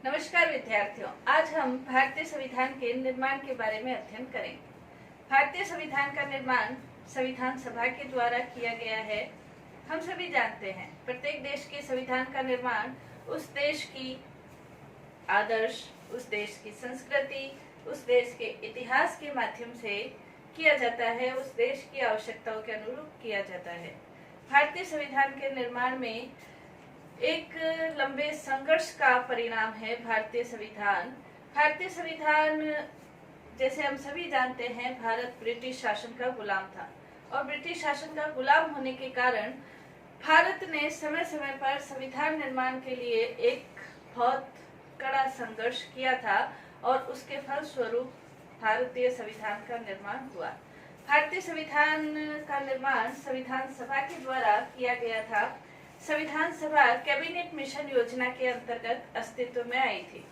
नमस्कार विद्यार्थियों, आज हम भारतीय संविधान के निर्माण के बारे में अध्ययन करेंगे। भारतीय संविधान का निर्माण संविधान सभा के द्वारा किया गया है। हम सभी जानते हैं, प्रत्येक देश के संविधान का निर्माण उस देश की आदर्श, उस देश की संस्कृति, उस देश के इतिहास के माध्यम से किया जाता है, उस देश की आवश्यकताओं के अनुरूप किया जाता है। भारतीय संविधान के निर्माण में एक लंबे संघर्ष का परिणाम है भारतीय संविधान। भारतीय संविधान, जैसे हम सभी जानते हैं, भारत ब्रिटिश शासन का गुलाम था और ब्रिटिश शासन का गुलाम होने के कारण भारत ने समय समय पर संविधान निर्माण के लिए एक बहुत कड़ा संघर्ष किया था और उसके फलस्वरूप भारतीय संविधान का निर्माण हुआ। भारतीय संविधान का निर्माण संविधान सभा के द्वारा किया गया था। संविधान सभा कैबिनेट मिशन योजना के अंतर्गत अस्तित्व में आई थी।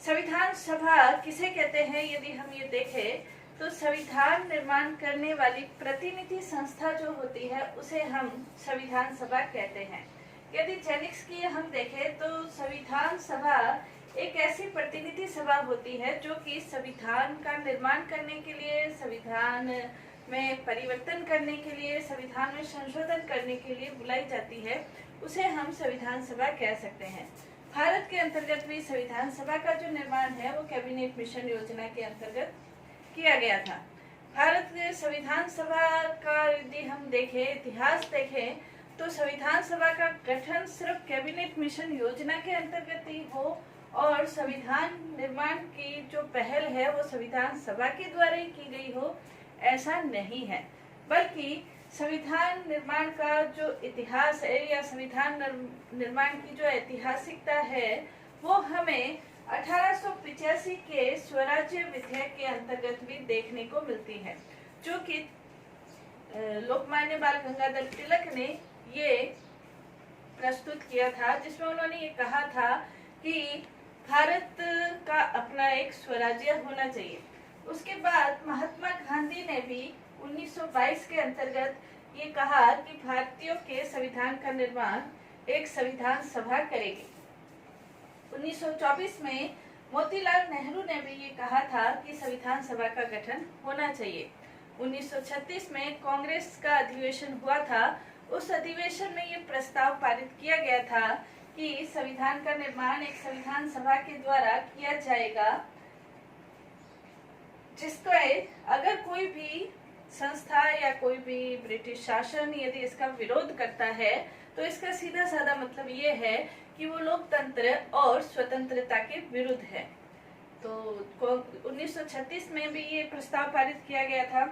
संविधान सभा किसे कहते हैं? यदि हम ये देखें तो संविधान निर्माण करने वाली प्रतिनिधि संस्था जो होती है उसे हम संविधान सभा कहते हैं। यदि जेनिक्स की हम देखें तो संविधान सभा एक ऐसी प्रतिनिधि सभा होती है जो कि संविधान का निर्माण करने के लिए, संविधान में परिवर्तन करने के लिए, संविधान में संशोधन करने के लिए बुलाई जाती है। उसे हम संविधान सभा कह सकते हैं। भारत के अंतर्गत भी संविधान सभा का जो निर्माण है वो कैबिनेट मिशन योजना के अंतर्गत किया गया था। भारत के संविधान सभा का यदि हम देखें, इतिहास देखें, तो संविधान सभा का गठन सिर्फ कैबिनेट मिशन योजना के अंतर्गत ही हो और संविधान निर्माण की जो पहल है वो संविधान सभा के द्वारा ही की गई हो, ऐसा नहीं है। बल्कि संविधान निर्माण का जो इतिहास है या संविधान निर्माण की जो ऐतिहासिकता है वो हमें 1885 के स्वराज्य विधेयक के अंतर्गत भी देखने को मिलती है, जो कि लोकमान्य बाल गंगाधर तिलक ने ये प्रस्तुत किया था, जिसमें उन्होंने ये कहा था कि भारत का अपना एक स्वराज्य होना चाहिए। उसके बाद महात्मा गांधी ने भी 1922 के अंतर्गत ये कहा कि भारतीयों के संविधान का निर्माण एक संविधान सभा करेगी। 1924 में मोतीलाल नेहरू ने भी ये कहा था कि संविधान सभा का गठन होना चाहिए। 1936 में कांग्रेस का अधिवेशन हुआ था। उस अधिवेशन में ये प्रस्ताव पारित किया गया था कि संविधान का निर्माण एक संविधान सभा के द्वारा किया जाएगा, जिसको अगर कोई भी संस्था या कोई भी ब्रिटिश शासन यदि इसका विरोध करता है तो इसका सीधा साधा मतलब ये है कि वो लोकतंत्र और स्वतंत्रता के विरुद्ध है। तो 1936 में भी ये प्रस्ताव पारित किया गया था।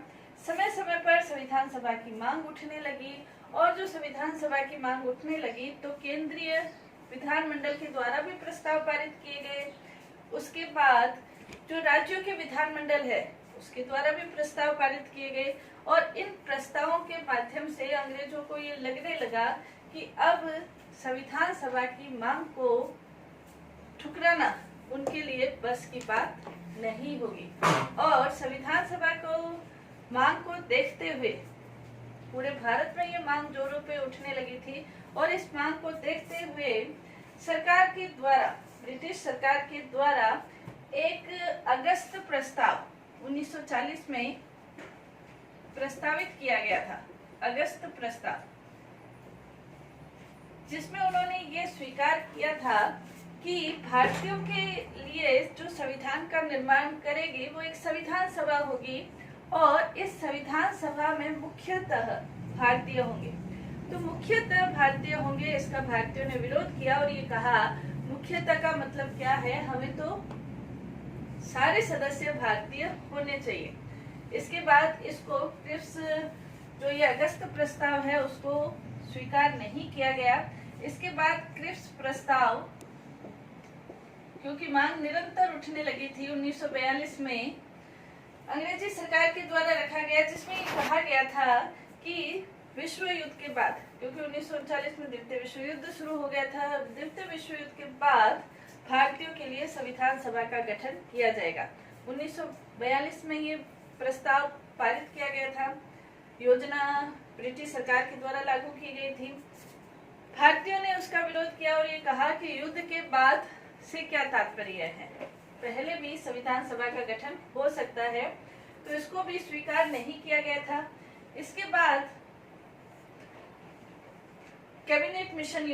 समय समय पर संविधान सभा की मांग उठने लगी और जो संविधान सभा की मांग उठने लगी तो केंद्रीय विधानमंडल के द्वारा भी प्रस्ताव पारित किए गए। उसके बाद जो राज्यों के विधानमंडल है उसके द्वारा भी प्रस्ताव पारित किए गए और इन प्रस्तावों के माध्यम से अंग्रेजों को ये लगने लगा कि अब संविधान सभा की मांग को ठुकराना उनके लिए बस की बात नहीं होगी। और संविधान सभा को मांग को देखते हुए पूरे भारत में ये मांग जोरों पे उठने लगी थी और इस मांग को देखते हुए सरकार के द्वारा, ब्रिटिश सरकार के द्वारा एक अगस्त प्रस्ताव 1940 में प्रस्तावित किया गया था। अगस्त प्रस्ताव, जिसमें उन्होंने ये स्वीकार किया था कि भारतीयों के लिए जो संविधान का निर्माण करेगी वो एक संविधान सभा होगी और इस संविधान सभा में मुख्यतः भारतीय होंगे। तो मुख्यतः भारतीय होंगे, इसका भारतीयों ने विरोध किया और ये कहा मुख्यतः का मतलब क्या है, हमें तो सारे सदस्य भारतीय होने चाहिए। इसके बाद इसको क्रिप्स, जो ये अगस्त प्रस्ताव है, उसको स्वीकार नहीं किया गया। इसके बाद क्रिप्स प्रस्ताव, क्योंकि मांग निरंतर उठने लगी थी, 1942 में अंग्रेजी सरकार के द्वारा रखा गया, जिसमें ये कहा गया था कि विश्व युद्ध के बाद, क्योंकि 1939 में द्वितीय विश्व युद्ध शुरू हो गया था, द्वितीय विश्व युद्ध के बाद भारतीयों के लिए संविधान सभा का गठन किया जाएगा। 1942 में ये प्रस्ताव पारित किया गया था। योजना ब्रिटिश सरकार के द्वारा लागू की गई थी। भारतीयों ने उसका विरोध किया और ये कहा कि युद्ध के बाद से क्या तात्पर्य है? पहले भी संविधान सभा का गठन हो सकता है, तो इसको भी स्वीकार नहीं किया गया था। इसके बाद कैबिनेट मिशन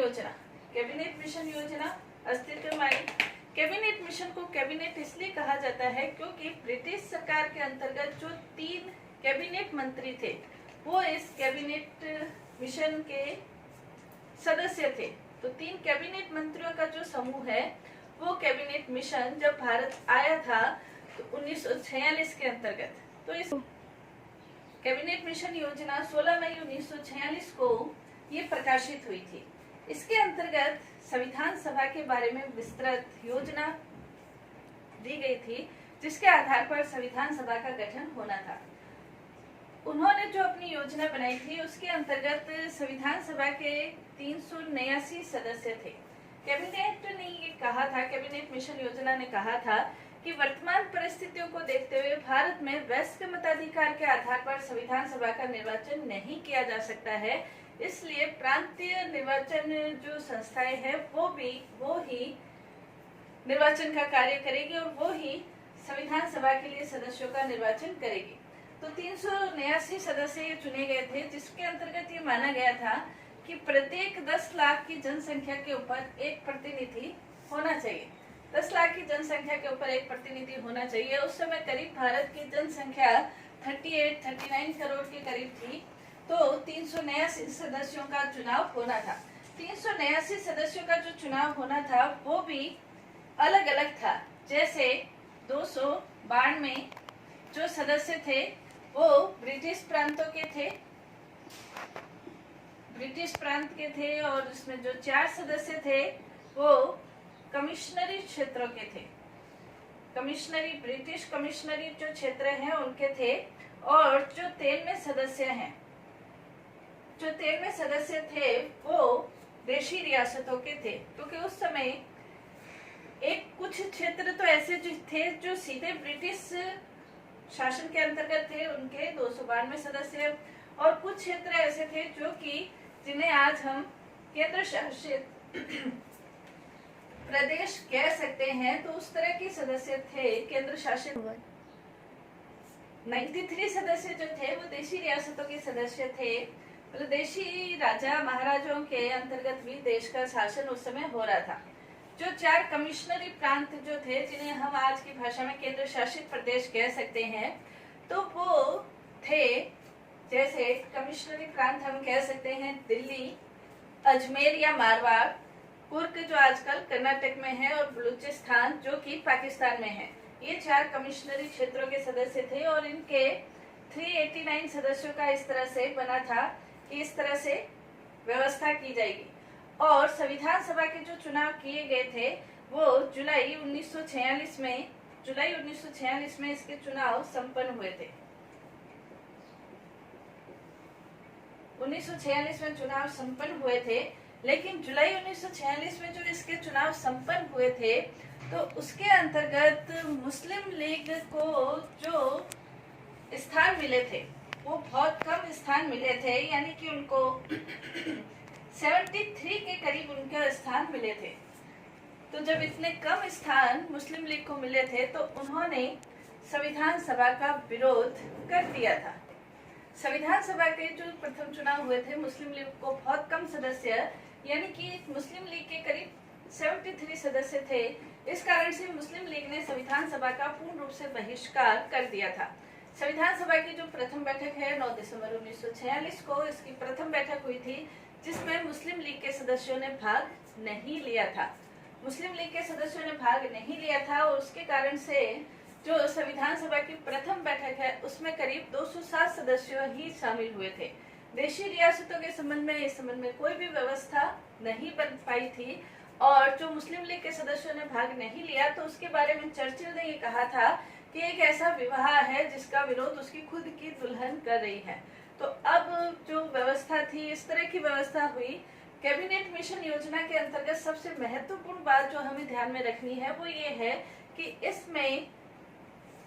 योजना अस्तित्व में आई। कैबिनेट मिशन को कैबिनेट इसलिए कहा जाता है क्योंकि ब्रिटिश सरकार के अंतर्गत जो 3 कैबिनेट मंत्री थे वो इस कैबिनेट मिशन के सदस्य थे। तो 3 कैबिनेट मंत्रियों का जो समूह है वो कैबिनेट मिशन जब भारत आया था तो 1946 के अंतर्गत, तो इस कैबिनेट मिशन योजना 16 मई 1946 को ये प्रकाशित हुई थी। इसके अंतर्गत संविधान सभा के बारे में विस्तृत योजना दी गई थी, जिसके आधार पर संविधान सभा का गठन होना था। उन्होंने जो अपनी योजना बनाई थी उसके अंतर्गत संविधान सभा के 379 सदस्य थे। कैबिनेट ने ये कहा था, कैबिनेट मिशन योजना ने कहा था कि वर्तमान परिस्थितियों को देखते हुए भारत में वयस्क मताधिकार के आधार पर संविधान सभा का निर्वाचन नहीं किया जा सकता है, इसलिए प्रांतीय निर्वाचन जो संस्थाएं हैं वो ही निर्वाचन का कार्य करेगी और वो ही संविधान सभा के लिए सदस्यों का निर्वाचन करेगी। तो 379 सदस्य ये चुने गए थे, जिसके अंतर्गत ये माना गया था कि प्रत्येक 10 लाख की जनसंख्या के ऊपर एक प्रतिनिधि होना चाहिए। 10 लाख की जनसंख्या के ऊपर एक प्रतिनिधि होना चाहिए। उस समय करीब भारत की जनसंख्या 39 करोड़ के करीब थी, तो 379 सदस्यों का चुनाव होना था। 379 सदस्यों का जो चुनाव होना था वो भी अलग अलग था। जैसे 292 जो सदस्य थे वो ब्रिटिश प्रांतों के थे, ब्रिटिश प्रांत के थे, और उसमें जो 4 सदस्य थे वो कमिश्नरी क्षेत्रों के थे। कमिश्नरी, ब्रिटिश कमिश्नरी जो क्षेत्र हैं उनके थे। और जो 13वें सदस्य हैं, जो 13वें सदस्य थे वो देशी रियासतों के थे, क्योंकि उस समय एक कुछ क्षेत्र तो ऐसे जो थे जो सीधे ब्रिटिश शासन के अंतर्गत थे, उनके 292 सदस्य, और कुछ क्षेत्र ऐसे थे जो कि जिन्हें आज हम केंद्र शासित प्रदेश कह सकते हैं, तो उस तरह के सदस्य थे केंद्र शासित। 93 सदस्य जो थे वो देशी रियासतों के सदस्य थे, मतलब देशी राजा महाराजाओं के अंतर्गत भी देश का शासन उस समय हो रहा था। जो 4 कमिश्नरी प्रांत जो थे, जिन्हें हम आज की भाषा में केंद्र शासित प्रदेश कह सकते हैं, तो वो थे, जैसे कमिश्नरी प्रांत हम कह सकते हैं दिल्ली, अजमेर या मारवाड़, कुर्ग जो आजकल कर्नाटक में है, और बलूचिस्तान जो कि पाकिस्तान में है। ये 4 कमिश्नरी क्षेत्रों के सदस्य थे और इनके 389 सदस्यों का इस तरह से बना था कि इस तरह से व्यवस्था की जाएगी। और संविधान सभा के जो चुनाव किए गए थे वो जुलाई 1946 में इसके चुनाव संपन्न हुए थे। 1946 में चुनाव संपन्न हुए थे, लेकिन जुलाई 1946 में जो इसके चुनाव संपन्न हुए थे तो उसके अंतर्गत मुस्लिम लीग को जो स्थान मिले थे वो बहुत कम स्थान मिले थे, यानी कि उनको 73 के करीब उनके स्थान मिले थे। तो जब इतने कम स्थान मुस्लिम लीग को मिले थे तो उन्होंने संविधान सभा का विरोध कर दिया था। संविधान सभा के जो प्रथम चुनाव हुए थे, मुस्लिम लीग को बहुत कम सदस्य, यानी कि मुस्लिम लीग के करीब 73 सदस्य थे। इस कारण से मुस्लिम लीग ने संविधान सभा का पूर्ण रूप से बहिष्कार कर दिया था। संविधान सभा की जो प्रथम बैठक है 9 दिसंबर 1946 को इसकी प्रथम बैठक हुई थी, जिसमें मुस्लिम लीग के सदस्यों ने भाग नहीं लिया था। मुस्लिम लीग के सदस्यों ने भाग नहीं लिया था और उसके कारण से जो संविधान सभा की प्रथम बैठक है उसमें करीब 207 सदस्य ही शामिल हुए थे। देशी रियासतों के संबंध में इस संबंध में कोई भी व्यवस्था नहीं बन पाई थी, और जो मुस्लिम लीग के सदस्यों ने भाग नहीं लिया तो उसके बारे में चर्चिल ने ये कहा था कि एक ऐसा विवाह है जिसका विरोध उसकी खुद की दुल्हन कर रही है। तो अब जो व्यवस्था थी, इस तरह की व्यवस्था हुई। कैबिनेट मिशन योजना के अंतर्गत सबसे महत्वपूर्ण बात जो हमें ध्यान में रखनी है वो ये है कि इसमें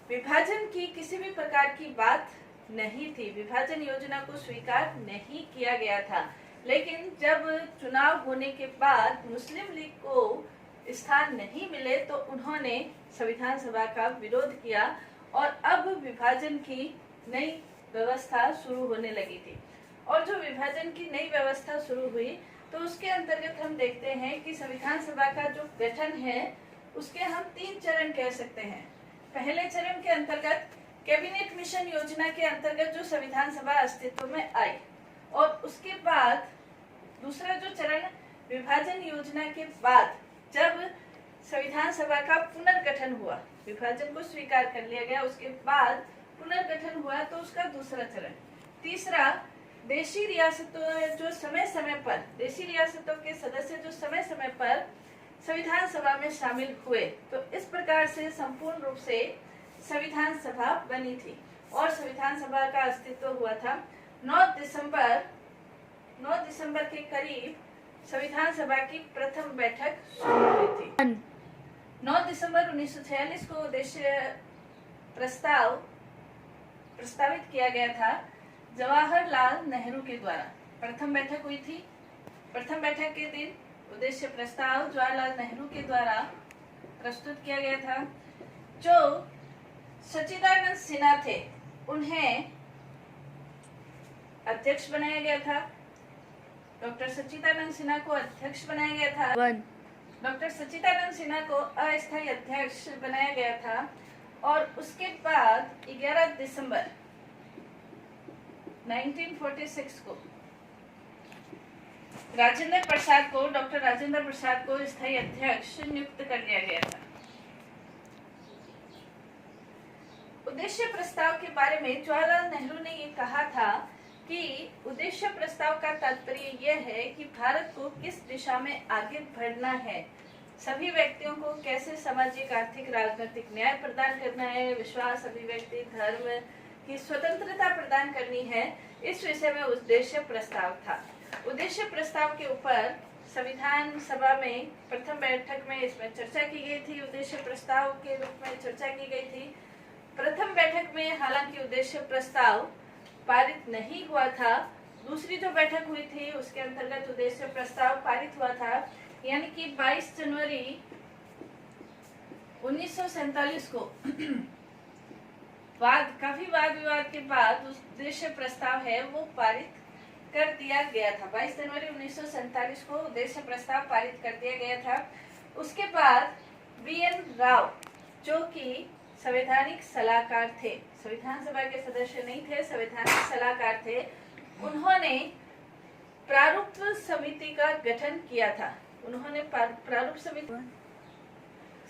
विभाजन की किसी भी प्रकार की बात नहीं थी। विभाजन योजना को स्वीकार नहीं किया गया था, लेकिन जब चुनाव होने के बाद मुस्लिम लीग को स्थान नहीं मिले तो उन्होंने संविधान सभा का विरोध किया और अब विभाजन की नई व्यवस्था शुरू होने लगी थी। और जो विभाजन की नई व्यवस्था शुरू हुई तो उसके अंतर्गत हम देखते हैं कि संविधान सभा का जो गठन है उसके हम 3 चरण कह सकते हैं। पहले चरण के अंतर्गत कैबिनेट मिशन योजना के अंतर्गत जो संविधान सभा अस्तित्व में आई, और उसके बाद दूसरा जो चरण विभाजन योजना के बाद जब संविधान सभा का पुनर्गठन हुआ, विभाजन को स्वीकार कर लिया गया, उसके बाद पुनर्गठन हुआ तो उसका दूसरा चरण। तीसरा, देशी रियासतों जो समय समय पर देशी रियासतों के सदस्य जो समय समय पर संविधान सभा में शामिल हुए, तो इस प्रकार से संपूर्ण रूप से संविधान सभा बनी थी और संविधान सभा का अस्तित्व हुआ था। 9 दिसंबर के करीब संविधान सभा की प्रथम बैठक शुरू हुई थी। 9 दिसंबर 1946 को उद्देश्य प्रस्तावित किया गया था जवाहरलाल नेहरू के द्वारा। प्रथम बैठक हुई थी। प्रथम बैठक के दिन उद्देश्य प्रस्ताव जवाहरलाल नेहरू के द्वारा प्रस्तुत किया गया था। जो सच्चिदानंद सिन्हा थे उन्हें अध्यक्ष बनाया गया था। डॉक्टर सच्चिदानंद सिन्हा को अध्यक्ष बनाया गया था। डॉक्टर सच्चिदानंद सिन्हा को अस्थायी अध्यक्ष बनाया गया था और उसके बाद 11 दिसंबर 1946 को डॉक्टर राजेंद्र प्रसाद को स्थायी अध्यक्ष नियुक्त कर दिया गया था। उद्देश्य प्रस्ताव के बारे में जवाहरलाल नेहरू ने ये कहा था कि उद्देश्य प्रस्ताव का तात्पर्य यह है कि भारत को किस दिशा में आगे बढ़ना है, सभी व्यक्तियों को कैसे सामाजिक, आर्थिक, राजनीतिक न्याय प्रदान करना है, विश्वास, अभिव्यक्ति, धर्म की स्वतंत्रता प्रदान करनी है, इस विषय में उद्देश्य प्रस्ताव था। उद्देश्य प्रस्ताव के ऊपर संविधान सभा में प्रथम बैठक में इसमें चर्चा की गई थी। उद्देश्य प्रस्ताव के रूप में चर्चा की गई थी। प्रथम बैठक में हालांकि उद्देश्य प्रस्ताव पारित नहीं हुआ था। दूसरी जो बैठक हुई थी उसके अंतर्गत उद्देश्य प्रस्ताव पारित हुआ था, यानी कि 22 जनवरी 1947 को काफी वाद विवाद के बाद उद्देश्य प्रस्ताव है वो पारित कर दिया गया था। 22 जनवरी 1947 को उद्देश्य प्रस्ताव पारित कर दिया गया था। उसके बाद BN राव जो कि संवैधानिक सलाहकार थे, संविधान सभा के सदस्य नहीं थे, संवैधानिक सलाहकार थे, उन्होंने प्रारूप समिति का गठन किया था। उन्होंने प्रारूप समिति,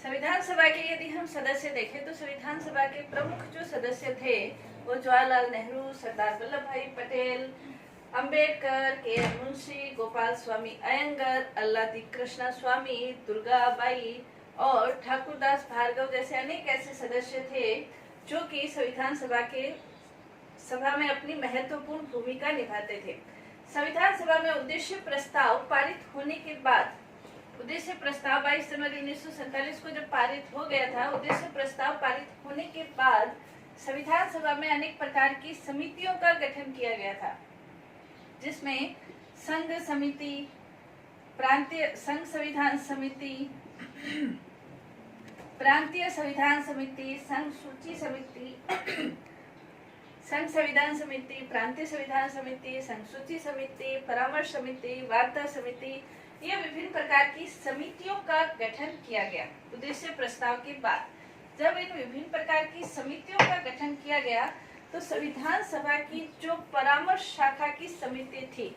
संविधान सभा के यदि हम सदस्य देखें तो संविधान सभा के प्रमुख जो सदस्य थे वो जवाहरलाल नेहरू, सरदार वल्लभ भाई पटेल, अंबेडकर, KM मुंशी, गोपाल स्वामी अयंगर, अल्लादी कृष्णा स्वामी, दुर्गाबाई और ठाकुरदास भार्गव जैसे अनेक ऐसे सदस्य थे जो कि संविधान सभा में अपनी महत्वपूर्ण भूमिका निभाते थे। संविधान सभा में उद्देश्य प्रस्ताव पारित होने के बाद, उद्देश्य प्रस्ताव 22 जनवरी 1947 को जब पारित हो गया था, उद्देश्य प्रस्ताव पारित होने के बाद संविधान सभा में अनेक प्रकार की समितियों का गठन किया गया था, जिसमें संघ समिति, प्रांतीय संघ संविधान समिति, प्रांतीय संविधान समिति, संघ सूची समिति, संघ संविधान समिति, प्रांतीय संविधान समिति, संघ सूची समिति, परामर्श समिति, वार्ता समिति, ये विभिन्न प्रकार की समितियों का गठन किया गया। उद्देश्य प्रस्ताव के बाद जब इन विभिन्न प्रकार की समितियों का गठन किया गया तो संविधान सभा की जो परामर्श शाखा की समिति थी,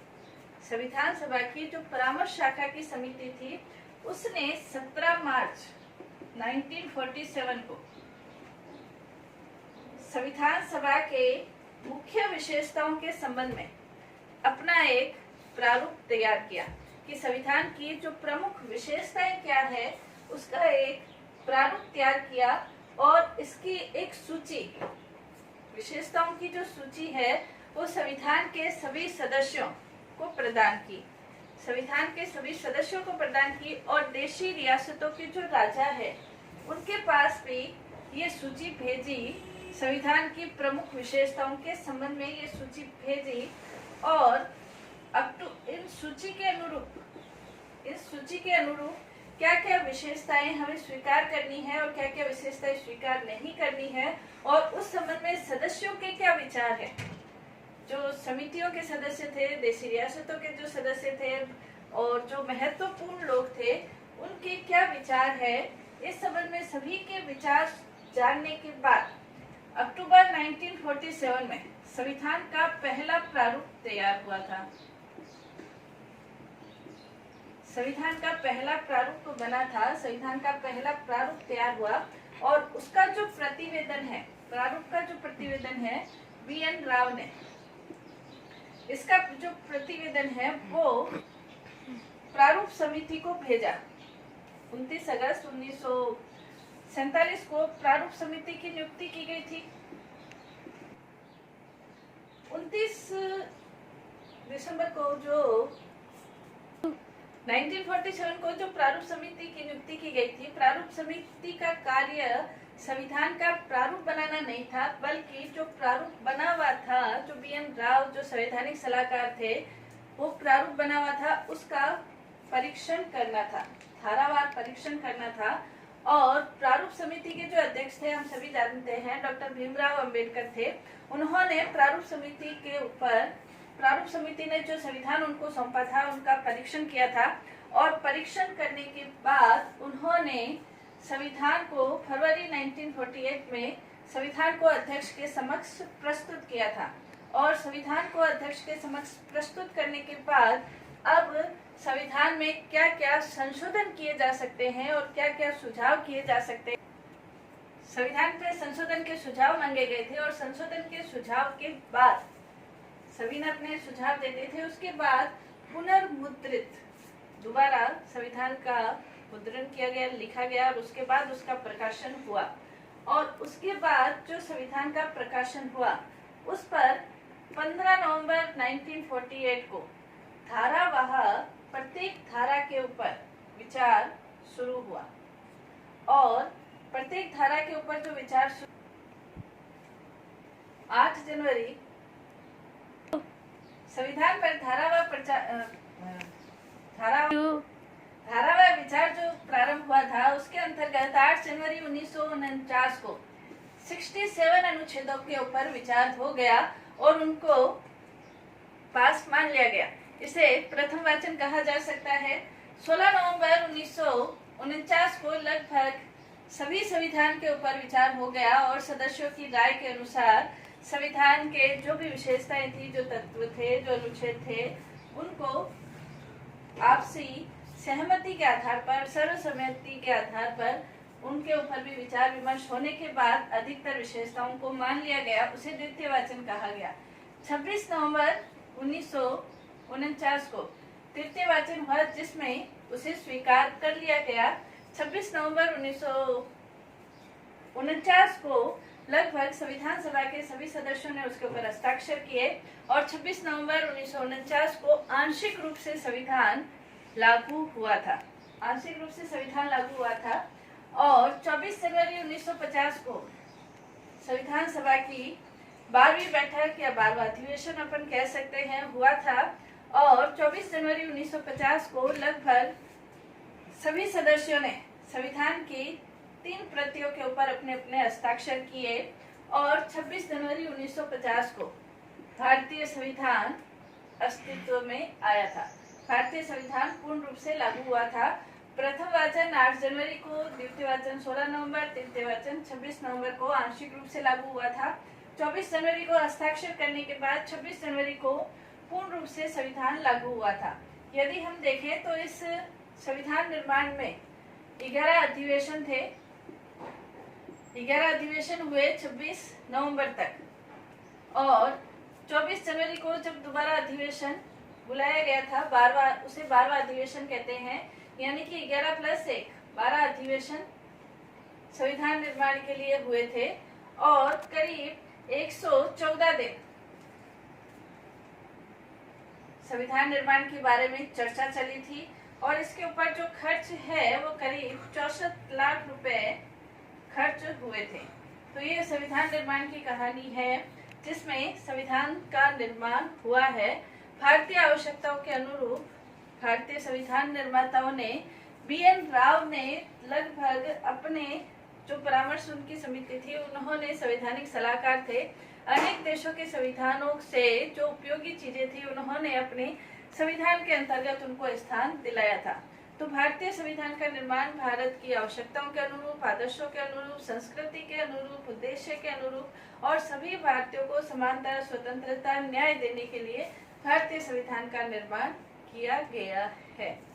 संविधान सभा की जो परामर्श शाखा की समिति थी, उसने 17 मार्च 1947 को संविधान सभा के मुख्य विशेषताओं के संबंध में अपना एक प्रारूप तैयार किया कि संविधान की जो प्रमुख विशेषताएं क्या है उसका एक प्रारूप तैयार किया और इसकी एक सूची, विशेषताओं की जो सूची है वो संविधान के सभी सदस्यों को प्रदान की, संविधान के सभी सदस्यों को प्रदान की और देशी रियासतों के जो राजा है उनके पास भी ये सूची भेजी, संविधान की प्रमुख विशेषताओं के संबंध में ये सूची भेजी और इन सूची के अनुरूप क्या क्या विशेषताएं हमें स्वीकार करनी है और क्या क्या विशेषताएं स्वीकार नहीं करनी है, और उस संबंध में सदस्यों के क्या विचार है। जो समितियों के सदस्य थे, देशी रियासतों के जो सदस्य थे और जो महत्वपूर्ण लोग थे, उनके क्या विचार है, इस संबंध में सभी के विचार जानने के बाद अक्टूबर 1947 में संविधान का पहला प्रारूप तैयार हुआ था। संविधान का पहला प्रारूप बना था, संविधान का पहला प्रारूप तैयार हुआ और उसका जो प्रतिवेदन है, प्रारूप का जो प्रतिवेदन है, वीएन राव ने इसका जो प्रतिवेदन है वो प्रारूप समिति को भेजा। 29 अगस्त 1947 को प्रारूप समिति की नियुक्ति की गई थी। 29 दिसंबर को जो 1947 को जो प्रारूप समिति की नियुक्ति की गई थी, प्रारूप समिति का कार्य संविधान का प्रारूप बनाना नहीं था, बल्कि जो प्रारूप बना हुआ था, जो बीएन राव जो संवैधानिक सलाहकार थे, वो प्रारूप बना हुआ था, उसका परीक्षण करना था, धारावार परीक्षण करना था। और प्रारूप समिति के जो अध्यक्ष थे, हम सभी जानते हैं, डॉक्टर भीमराव अंबेडकर थे। उन्होंने प्रारूप समिति के ऊपर, प्रारूप समिति ने जो संविधान उनको सौंपा था, उनका परीक्षण किया था और परीक्षण करने के बाद उन्होंने संविधान को फरवरी 1948 में संविधान को अध्यक्ष के समक्ष प्रस्तुत किया था। और संविधान को अध्यक्ष के समक्ष प्रस्तुत करने के बाद अब संविधान में क्या क्या संशोधन किए जा सकते हैं और क्या क्या सुझाव किए जा सकते हैं, संविधान पे संशोधन के सुझाव मांगे गए थे। और संशोधन के सुझाव के बाद सभी ने अपने सुझाव देते थे। उसके बाद पुनर्मुद्रित दोबारा संविधान का मुद्रण किया गया, लिखा गया और उसके बाद उसका प्रकाशन हुआ। और उसके बाद जो संविधान का प्रकाशन हुआ, उस पर 15 नवंबर 1948 को धारावार प्रत्येक धारा के ऊपर विचार शुरू हुआ। और प्रत्येक धारा के ऊपर जो विचार 8 जनवरी संविधान पर धारावार विचार जो प्रारंभ हुआ था, उसके अंतर्गत 8 जनवरी 1949 को 67 अनुच्छेदों के ऊपर विचार हो गया और उनको पास मान लिया गया। इसे प्रथम वाचन कहा जा सकता है। 16 नवंबर 1949 को लगभग सभी संविधान के ऊपर विचार हो गया और सदस्यों की राय के अनुसार संविधान के जो भी विशेषताएं थी, जो तत्व थे, जो अनुच्छेद थे, उनको आपसी सहमति के आधार पर, सर्वसम्मति के आधार पर उनके ऊपर भी विचार विमर्श होने के बाद अधिकतर विशेषताओं को मान लिया गया। उसे द्वितीय वाचन कहा गया। 26 नवंबर 1949 को तृतीय वाचन हुआ, जिसमें उसे स्वीकार कर लिया गया। 26 नवंबर 1949 को लगभग संविधान सभा के सभी सदस्यों ने उसके ऊपर हस्ताक्षर किए और 26 नवंबर 1949 को आंशिक रूप से संविधान लागू हुआ था। आंशिक रूप से संविधान लागू हुआ था। और 24 जनवरी 1950 को संविधान सभा की 12वीं बैठक या 12वां अधिवेशन अपन कह सकते हैं, हुआ था। और 24 जनवरी 1950 को लगभग सभी सदस्यों ने संविधान की 3 प्रतियों के ऊपर अपने अपने हस्ताक्षर किए और 26 जनवरी 1950 को भारतीय संविधान अस्तित्व में आया था। भारतीय संविधान पूर्ण रूप से लागू हुआ था। प्रथम वाचन 8 जनवरी को, द्वितीय वाचन 16 नवंबर, तृतीय वाचन 26 नवंबर को आंशिक रूप से लागू हुआ था। 24 जनवरी को हस्ताक्षर करने के बाद 26 जनवरी को पूर्ण रूप से संविधान लागू हुआ था। यदि हम देखें तो इस संविधान निर्माण में 11 अधिवेशन थे। 11 अधिवेशन हुए 26 नवंबर तक और 24 जनवरी को जब दोबारा अधिवेशन बुलाया गया था, 12वां, उसे 12वां अधिवेशन कहते हैं, यानी कि 11 + 1 12 अधिवेशन संविधान निर्माण के लिए हुए थे और करीब 114 दिन संविधान निर्माण के बारे में चर्चा चली थी और इसके ऊपर जो खर्च है वो करीब 64 लाख रुपए खर्च हुए थे। तो ये संविधान निर्माण की कहानी है जिसमें संविधान का निर्माण हुआ है। भारतीय आवश्यकताओं के अनुरूप भारतीय संविधान निर्माताओं ने BN राव ने लगभग अपने जो परामर्श उनकी समिति थी, उन्होंने संवैधानिक सलाहकार थे, अनेक देशों के संविधानों से जो उपयोगी चीजें थी उन्होंने अपने संविधान के अंतर्गत उनको स्थान दिलाया था। तो भारतीय संविधान का निर्माण भारत की आवश्यकताओं के अनुरूप, आदर्शों के अनुरूप, संस्कृति के अनुरूप, उद्देश्य के अनुरूप और सभी भारतीयों को समानता, स्वतंत्रता, न्याय देने के लिए भारतीय संविधान का निर्माण किया गया है।